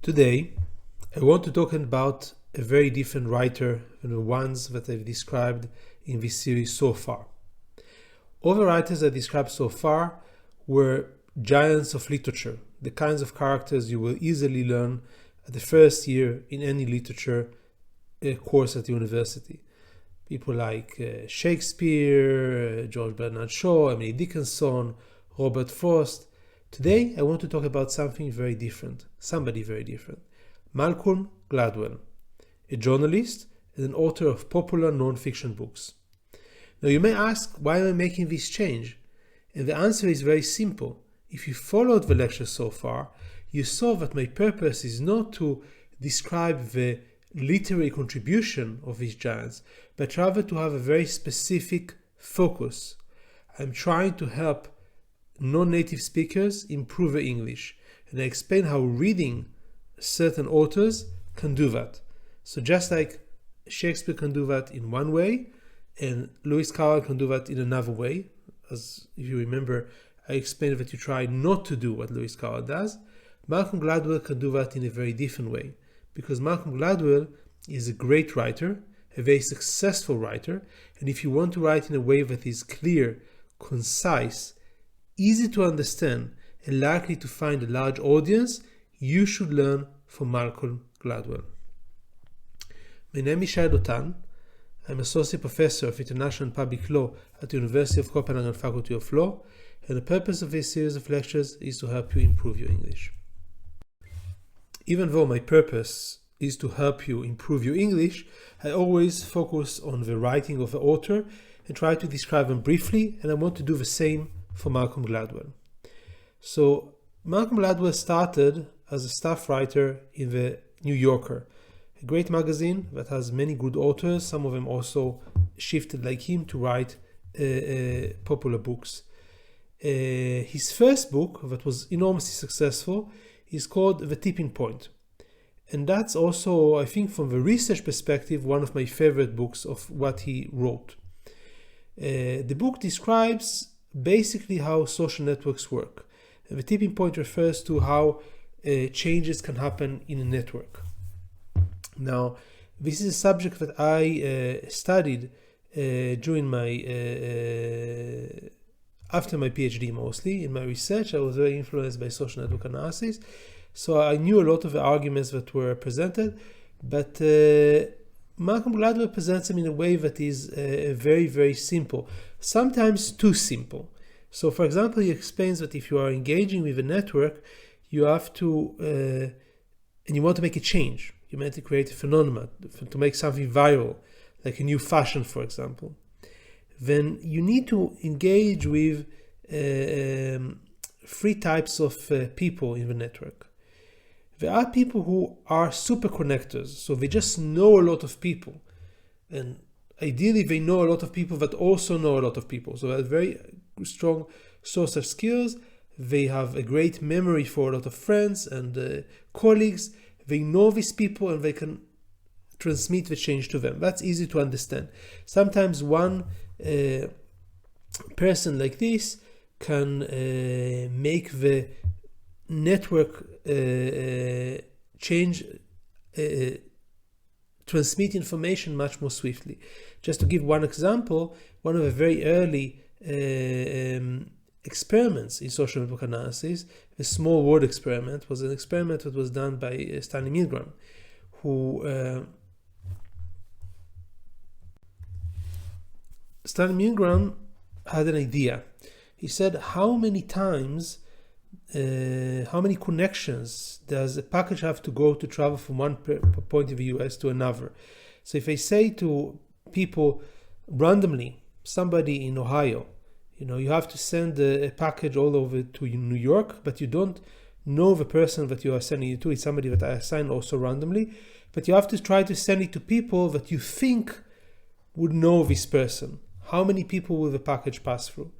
Today, I want to talk about a very different writer than the ones that I've described in this series so far. All the writers I described so far were giants of literature, the kinds of characters you will easily learn at the first year in any literature course at the university. People like Shakespeare, George Bernard Shaw, Emily Dickinson, Robert Frost. Today, I want to talk about something very different, somebody very different. Malcolm Gladwell, a journalist and an author of popular non-fiction books. Now you may ask, why am I making this change? And the answer is very simple. If you followed the lecture so far, you saw that my purpose is not to describe the literary contribution of these giants, but rather to have a very specific focus. I'm trying to help non-native speakers improve their English, and I explain how reading certain authors can do that. So just like Shakespeare can do that in one way, and Lewis Carroll can do that in another way, as if you remember, I explained that you try not to do what Lewis Carroll does, Malcolm Gladwell can do that in a very different way, because Malcolm Gladwell is a great writer, a very successful writer, and if you want to write in a way that is clear, concise, easy to understand, and likely to find a large audience, you should learn from Malcolm Gladwell. My name is Shai Dotan. I'm Associate Professor of International Public Law at the University of Copenhagen Faculty of Law, and the purpose of this series of lectures is to help you improve your English. Even though my purpose is to help you improve your English, I always focus on the writing of the author and try to describe them briefly, and I want to do the same for Malcolm Gladwell. So Malcolm Gladwell started as a staff writer in the New Yorker, a great magazine that has many good authors. Some of them also shifted like him to write popular books. His first book that was enormously successful is called The Tipping Point. And that's also, I think, from the research perspective, one of my favorite books of what he wrote. The book describes basically how social networks work. The tipping point refers to how changes can happen in a network. Now, this is a subject that I studied during my after my PhD mostly. In my research, I was very influenced by social network analysis, so I knew a lot of the arguments that were presented, but Malcolm Gladwell presents them in a way that is very, very simple, sometimes too simple. So, for example, he explains that if you are engaging with a network, you have to, and you want to make a change, you meant to create a phenomenon, to make something viral, like a new fashion, for example, then you need to engage with three types of people in the network. There are people who are super connectors, so they just know a lot of people, and ideally they know a lot of people that also know a lot of people, so they have very strong social skills. They have a great memory for a lot of friends and colleagues. They know these people and they can transmit the change to them. That's easy to understand. Sometimes one person like this can make the network change, transmit information much more swiftly. Just to give one example, one of the very early experiments in social network analysis, the small word experiment, was an experiment that was done by Stanley Milgram, who Stanley Milgram had an idea. He said, how many times, how many connections does a package have to go to travel from one point in the US to another? So if I say to people randomly, somebody in Ohio, you have to send a package all over to New York, but you don't know the person that you are sending it to. It's somebody that I assign also randomly, but you have to try to send it to people that you think would know this person. How many people will the package pass through?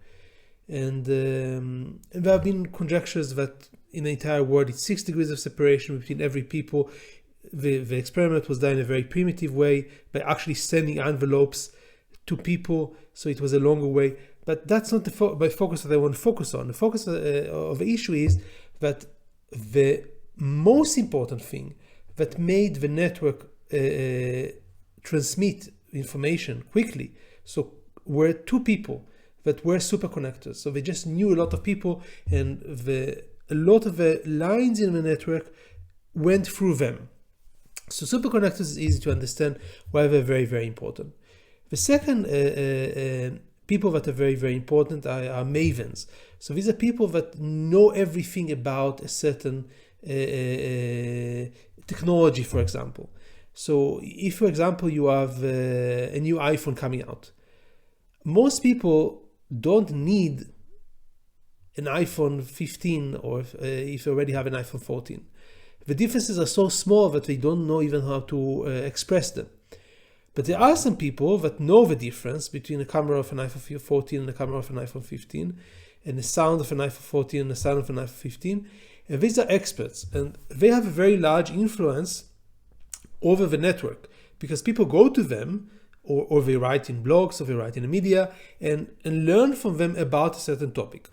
And there have been conjectures that in the entire world it's 6 degrees of separation between every people. The experiment was done in a very primitive way by actually sending envelopes to people, so it was a longer way. But that's not the focus that I want to focus on. The focus of the issue is that the most important thing that made the network transmit information quickly, so were two people that were superconnectors. So they just knew a lot of people, and a lot of the lines in the network went through them. So superconductors is easy to understand why they're very, very important. The second people that are very, very important are mavens. So these are people that know everything about a certain technology, for example. So if, for example, you have a new iPhone coming out, most people don't need an iPhone 15 or if you already have an iPhone 14. The differences are so small that they don't know even how to express them. But there are some people that know the difference between the camera of an iPhone 14 and the camera of an iPhone 15, and the sound of an iPhone 14 and the sound of an iPhone 15. And these are experts, and they have a very large influence over the network, because people go to them, or they write in blogs, or they write in the media, and learn from them about a certain topic.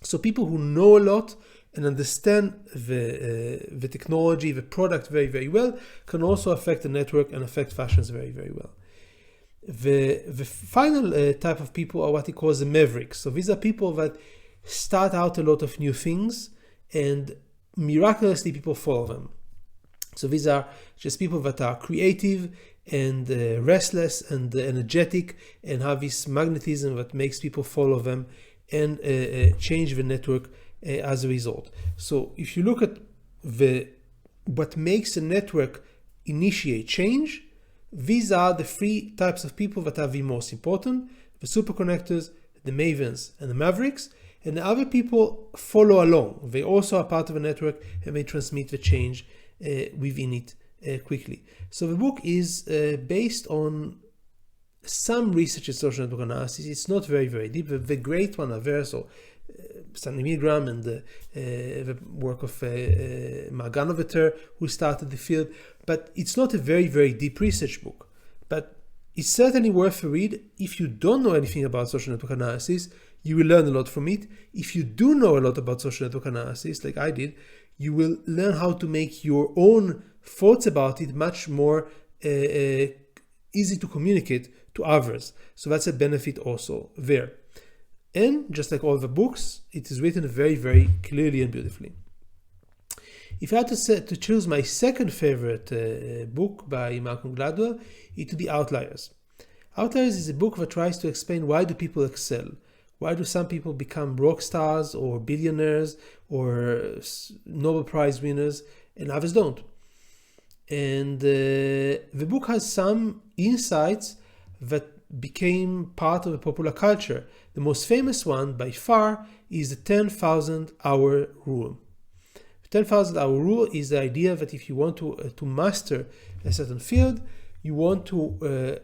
So people who know a lot and understand the technology, the product very, very well, can also affect the network and affect fashions very, very well. The final type of people are what he calls the mavericks. So these are people that start out a lot of new things, and miraculously people follow them. So these are just people that are creative and restless and energetic, and have this magnetism that makes people follow them and change the network as a result. So if you look at what makes a network initiate change, these are the three types of people that are the most important: the superconnectors, the mavens, and the mavericks. And the other people follow along. They also are part of a network, and they transmit the change within it quickly. So the book is based on some research in social network analysis. It's not very, very deep. The great one are there. So Stanley Milgram and the work of Marganoveter, who started the field. But it's not a very, very deep research book. But it's certainly worth a read. If you don't know anything about social network analysis, you will learn a lot from it. If you do know a lot about social network analysis, like I did, you will learn how to make your own thoughts about it much more easy to communicate to others. So that's a benefit also there. And just like all the books, it is written very, very clearly and beautifully. If I had to choose my second favorite book by Malcolm Gladwell, it would be Outliers. Outliers is a book that tries to explain why do people excel. Why do some people become rock stars or billionaires or Nobel Prize winners and others don't? And the book has some insights that became part of the popular culture. The most famous one by far is the 10,000 hour rule. The 10,000 hour rule is the idea that if you want to master a certain field, you want to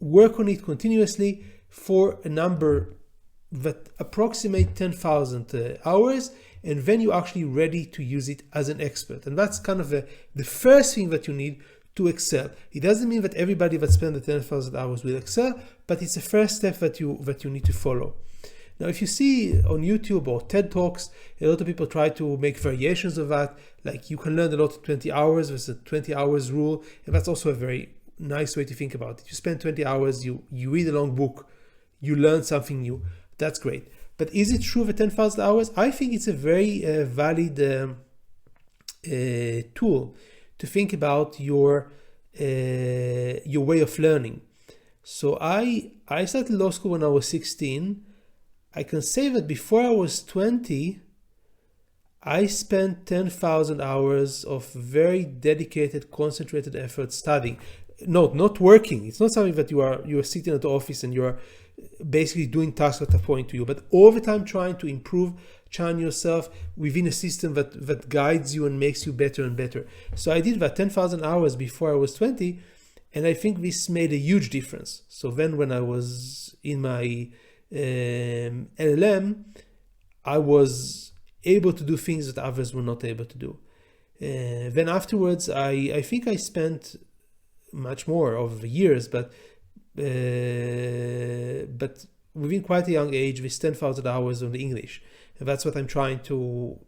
work on it continuously for a number that approximate 10,000 hours, and then you're actually ready to use it as an expert. And that's kind of the first thing that you need to excel. It doesn't mean that everybody that spends the 10,000 hours will excel, but it's the first step that you need to follow. Now, if you see on YouTube or TED Talks, a lot of people try to make variations of that, like you can learn a lot in 20 hours, there's a 20 hours rule, and that's also a very nice way to think about it. You spend 20 hours, you read a long book, you learn something new. That's great. But is it true for 10,000 hours? I think it's a very valid tool to think about your way of learning. So I started law school when I was 16. I can say that before I was 20, I spent 10,000 hours of very dedicated, concentrated effort studying. No, not working. It's not something that you are sitting at the office and you're basically doing tasks that are pointing to you, but all the time trying to improve, challenge yourself within a system that guides you and makes you better and better. So I did that 10,000 hours before I was 20, and I think this made a huge difference. So then when I was in my LLM, I was able to do things that others were not able to do. Then afterwards, I think I spent much more over the years, but within quite a young age, with 10,000 hours on the English. And that's what I'm trying to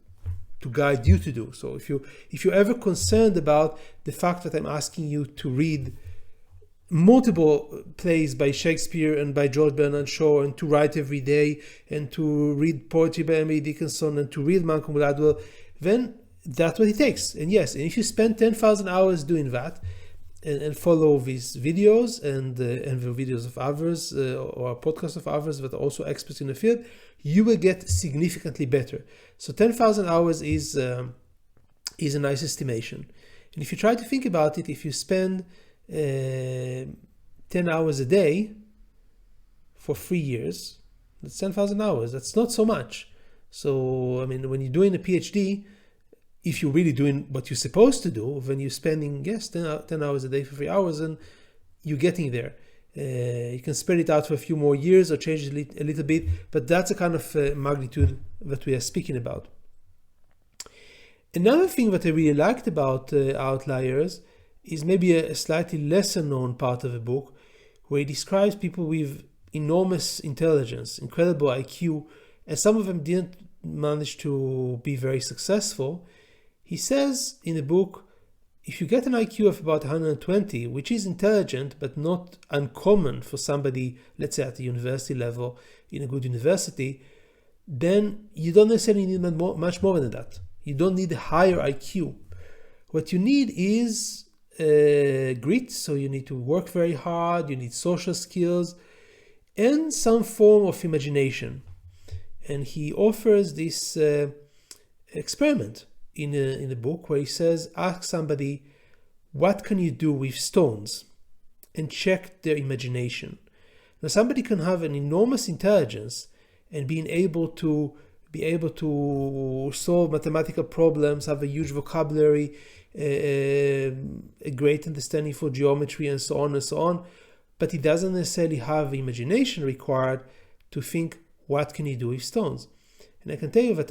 guide you to do. So if you're ever concerned about the fact that I'm asking you to read multiple plays by Shakespeare and by George Bernard Shaw, and to write every day, and to read poetry by Emily Dickinson, and to read Malcolm Gladwell, then that's what it takes. And yes, and if you spend 10,000 hours doing that, and follow these videos and the videos of others or podcasts of others that are also experts in the field, you will get significantly better. So 10,000 hours is a nice estimation. And if you try to think about it, if you spend 10 hours a day for 3 years, that's 10,000 hours. That's not so much. So, I mean, when you're doing a PhD, if you're really doing what you're supposed to do, then you're spending, 10 hours a day for 3 hours, and you're getting there. You can spread it out for a few more years or change it a little bit, but that's a kind of magnitude that we are speaking about. Another thing that I really liked about Outliers is maybe a slightly lesser known part of the book, where he describes people with enormous intelligence, incredible IQ, and some of them didn't manage to be very successful. He says in the book, if you get an IQ of about 120, which is intelligent but not uncommon for somebody, let's say at the university level, in a good university, then you don't necessarily need much more than that. You don't need a higher IQ. What you need is grit, so you need to work very hard, you need social skills, and some form of imagination. And he offers this experiment in the book, where he says, ask somebody, what can you do with stones? And check their imagination. Now, somebody can have an enormous intelligence and being able to solve mathematical problems, have a huge vocabulary, a great understanding for geometry, and so on, but he doesn't necessarily have the imagination required to think, what can he do with stones? And I can tell you that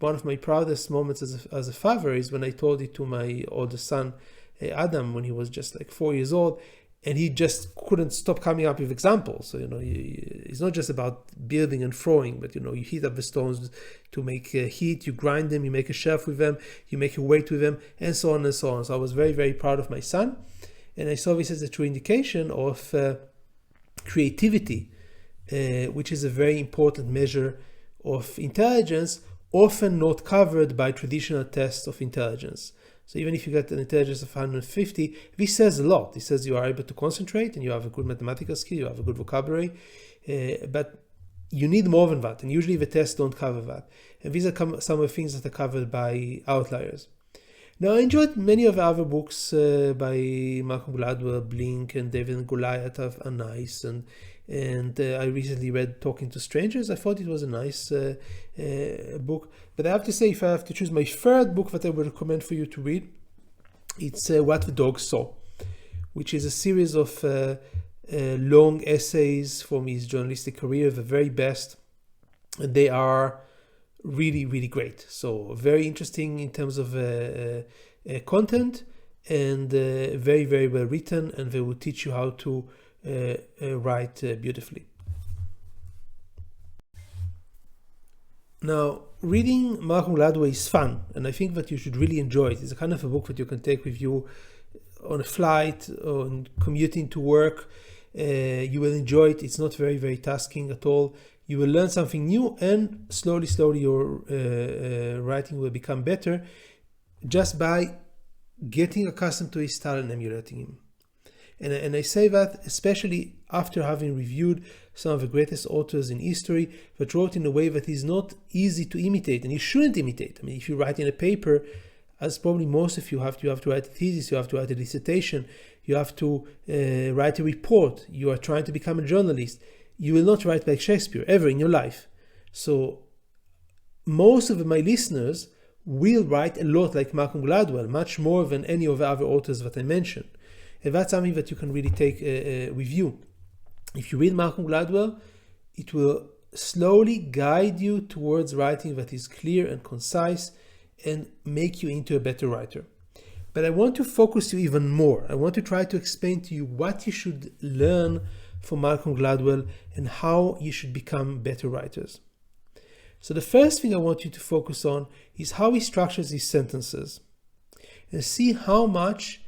one of my proudest moments as a father is when I told it to my oldest son, Adam, when he was just like 4 years old, and he just couldn't stop coming up with examples. So, it's not just about building and throwing, but, you heat up the stones to make heat, you grind them, you make a shelf with them, you make a weight with them, and so on and so on. So I was very, very proud of my son. And I saw this as a true indication of creativity, which is a very important measure of intelligence, often not covered by traditional tests of intelligence. So even if you get an intelligence of 150, this says a lot. It says you are able to concentrate and you have a good mathematical skill, you have a good vocabulary, but you need more than that. And usually the tests don't cover that. And these are some of the things that are covered by Outliers. Now, I enjoyed many of the other books by Malcolm Gladwell, Blink and David and Goliath are nice, and I recently read Talking to Strangers. I thought it was a nice book. But I have to say, if I have to choose my third book that I would recommend for you to read, it's What the Dog Saw, which is a series of long essays from his journalistic career, the very best. And they are really, really great. So very interesting in terms of content, and very, very well written, and they will teach you how to write beautifully. Now, reading Malcolm Gladwell is fun, and I think that you should really enjoy it. It's a kind of a book that you can take with you on a flight, on commuting to work. You will enjoy it. It's not very, very tasking at all. You will learn something new, and slowly your writing will become better just by getting accustomed to his style and emulating him. And I say that especially after having reviewed some of the greatest authors in history that wrote in a way that is not easy to imitate, and you shouldn't imitate. I mean, if you write in a paper, as probably most of you have to write a thesis, you have to write a dissertation, you have to write a report, you are trying to become a journalist, you will not write like Shakespeare ever in your life. So most of my listeners will write a lot like Malcolm Gladwell, much more than any of the other authors that I mentioned. And that's something that you can really take with you. If you read Malcolm Gladwell, it will slowly guide you towards writing that is clear and concise and make you into a better writer. But I want to focus you even more. I want to try to explain to you what you should learn from Malcolm Gladwell and how you should become better writers. So the first thing I want you to focus on is how he structures his sentences, and see how much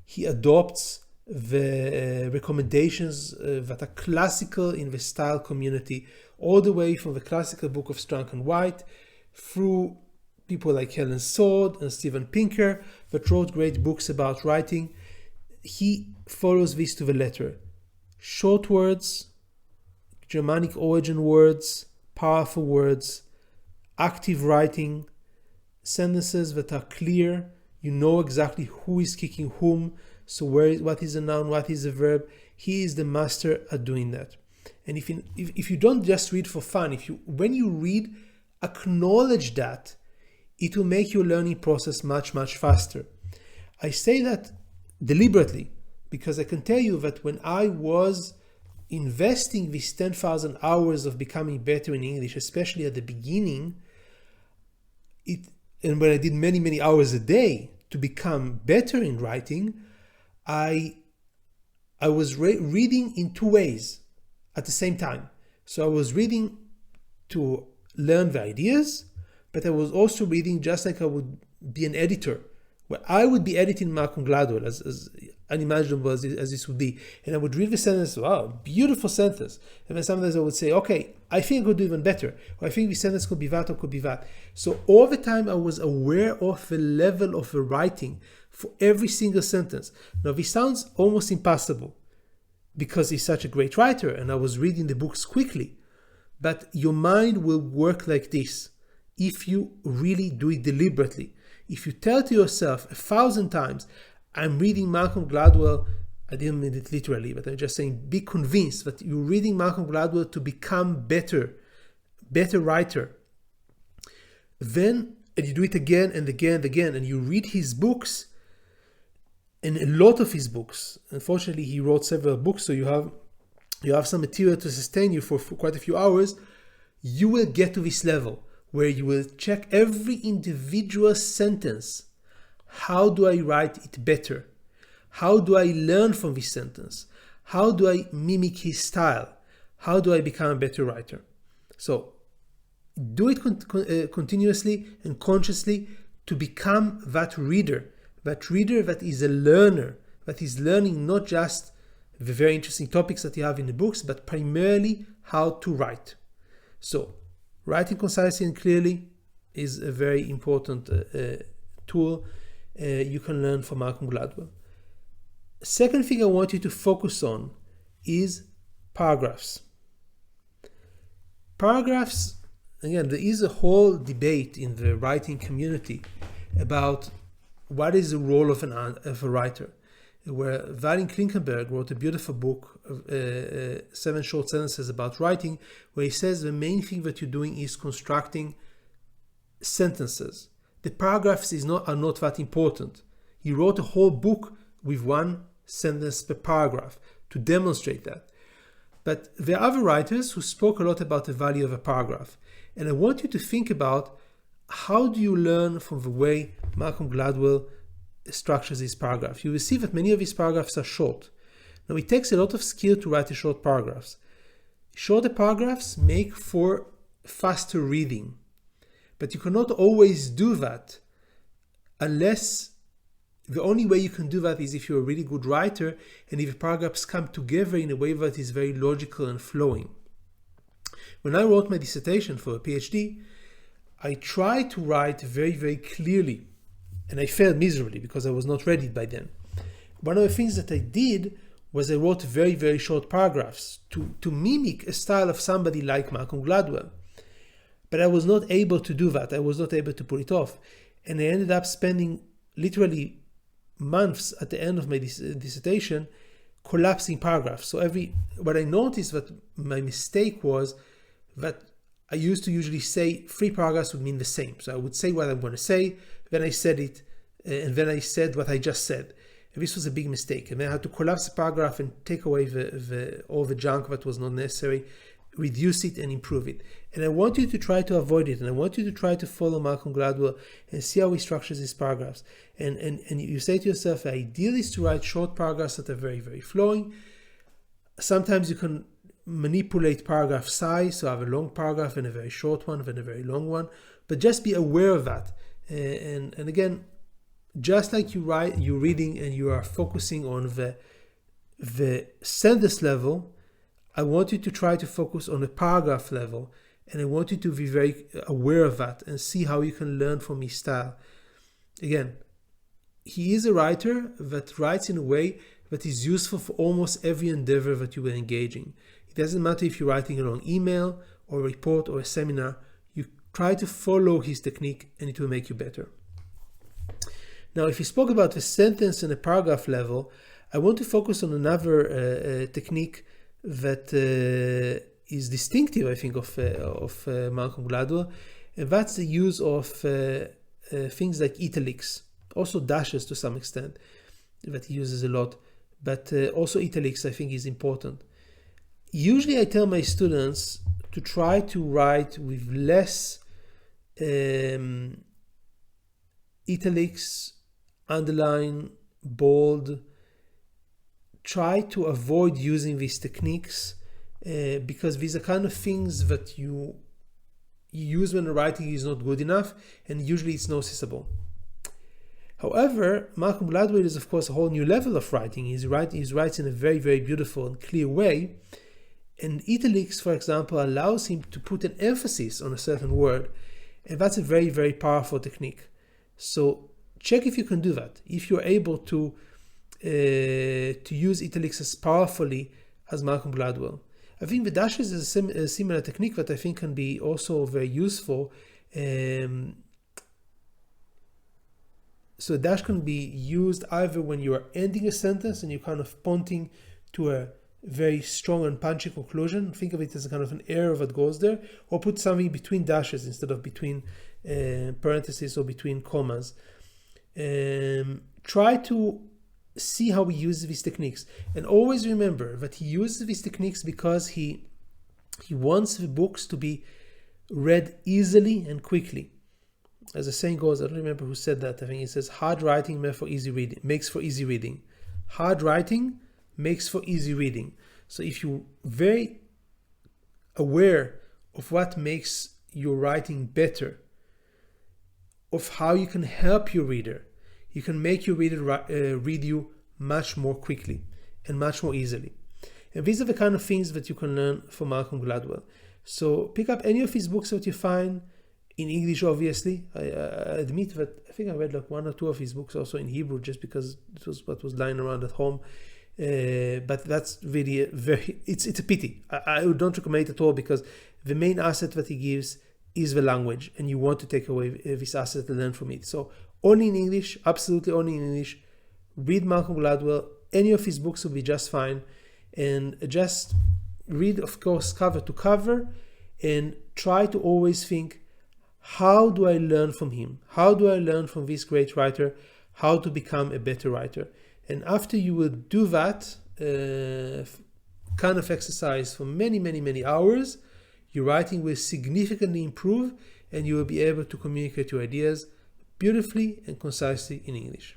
he adopts the recommendations that are classical in the style community, all the way from the classical book of Strunk and White through people like Helen Sword and Steven Pinker that wrote great books about writing. He follows this to the letter. Short words, Germanic origin words, powerful words, active writing, sentences that are clear. You know exactly who is kicking whom, so what is a noun, what is a verb. He is the master at doing that. And if you don't just read for fun, when you read, acknowledge that, it will make your learning process much, much faster. I say that deliberately because I can tell you that when I was investing these 10,000 hours of becoming better in English, especially at the beginning, and when I did many, many hours a day to become better in writing, I was reading in two ways at the same time. So I was reading to learn the ideas, but I was also reading just like I would be an editor, where I would be editing Malcolm Gladwell as unimaginable as this would be. And I would read the sentence, wow, beautiful sentence. And then sometimes I would say, okay, I think I could do even better. Or I think this sentence could be that or could be that. So all the time I was aware of the level of the writing for every single sentence. Now this sounds almost impossible because he's such a great writer and I was reading the books quickly. But your mind will work like this if you really do it deliberately. If you tell to yourself 1,000 times, I'm reading Malcolm Gladwell, I didn't mean it literally, but I'm just saying be convinced that you're reading Malcolm Gladwell to become better writer. Then, and you do it again and again and again, and you read his books, and a lot of his books. Unfortunately, he wrote several books, so you have some material to sustain you for quite a few hours. You will get to this level where you will check every individual sentence. How do I write it better? How do I learn from this sentence? How do I mimic his style? How do I become a better writer? So do it continuously and consciously to become that reader that is a learner, that is learning not just the very interesting topics that you have in the books, but primarily how to write. So writing concisely and clearly is a very important tool you can learn from Malcolm Gladwell. Second thing I want you to focus on is paragraphs. Paragraphs, again, there is a whole debate in the writing community about what is the role of a writer, where Vadim Klinkenberg wrote a beautiful book, 7 Short Sentences about writing, where he says the main thing that you're doing is constructing sentences. The paragraphs are not that important. He wrote a whole book with 1 sentence per paragraph to demonstrate that. But there are other writers who spoke a lot about the value of a paragraph. And I want you to think about how do you learn from the way Malcolm Gladwell structures his paragraph. You will see that many of his paragraphs are short. Now it takes a lot of skill to write short paragraphs. Shorter paragraphs make for faster reading. But you cannot always do that unless the only way you can do that is if you're a really good writer and if the paragraphs come together in a way that is very logical and flowing. When I wrote my dissertation for a PhD, I tried to write very, very clearly, and I failed miserably because I was not ready by then. One of the things that I did was I wrote very, very short paragraphs to mimic a style of somebody like Malcolm Gladwell. But I was not able to do that. I was not able to pull it off. And I ended up spending literally months at the end of my dissertation collapsing paragraphs. So what I noticed that my mistake was that I used to usually say 3 paragraphs would mean the same. So I would say what I'm going to say, then I said it, and then I said what I just said. And this was a big mistake. And then I had to collapse the paragraph and take away all the junk that was not necessary, reduce it and improve it. And I want you to try to avoid it. And I want you to try to follow Malcolm Gladwell and see how he structures his paragraphs. And you say to yourself, the ideal is to write short paragraphs that are very, very flowing. Sometimes you can manipulate paragraph size, so have a long paragraph and a very short one, then a very long one, but just be aware of that. And again, just like you're reading and you are focusing on the sentence level, I want you to try to focus on the paragraph level, and I want you to be very aware of that and see how you can learn from his style. Again, he is a writer that writes in a way that is useful for almost every endeavor that you are engaging. It doesn't matter if you're writing a long email or a report or a seminar, you try to follow his technique and it will make you better. Now, if you spoke about the sentence and the paragraph level, I want to focus on another technique that is distinctive, I think, of Malcolm Gladwell, and that's the use of things like italics, also dashes to some extent, that he uses a lot, but also italics I think is important. Usually I tell my students to try to write with less italics, underline, bold. Try to avoid using these techniques because these are kind of things that you use when the writing is not good enough, and usually it's noticeable. However, Malcolm Gladwell is of course a whole new level of writing. He writes in a very, very beautiful and clear way, and italics, for example, allows him to put an emphasis on a certain word, and that's a very, very powerful technique. So check if you can do that, if you're able to use italics as powerfully as Malcolm Gladwell. I think the dashes is a similar technique that I think can be also very useful. So a dash can be used either when you are ending a sentence and you're kind of pointing to a very strong and punchy conclusion. Think of it as a kind of an arrow that goes there, or put something between dashes instead of between parentheses or between commas. Try to see how he uses these techniques, and always remember that he uses these techniques because he wants the books to be read easily and quickly. As the saying goes, I don't remember who said that. I think it says hard writing makes for easy reading. Hard writing makes for easy reading. So if you're very aware of what makes your writing better, of how you can help your reader, you can make your reader read you much more quickly and much more easily. And these are the kind of things that you can learn from Malcolm Gladwell. So pick up any of his books that you find in English, obviously. I admit that I think I read like one or two of his books also in Hebrew, just because it was what was lying around at home. But that's really it's a pity. I don't recommend it at all, because the main asset that he gives is the language, and you want to take away this asset and learn from it. So only in English, absolutely only in English. Read Malcolm Gladwell. Any of his books will be just fine. And just read, of course, cover to cover, and try to always think, how do I learn from him? How do I learn from this great writer? How to become a better writer? And after you will do that kind of exercise for many, many, many hours, your writing will significantly improve, and you will be able to communicate your ideas beautifully and concisely in English.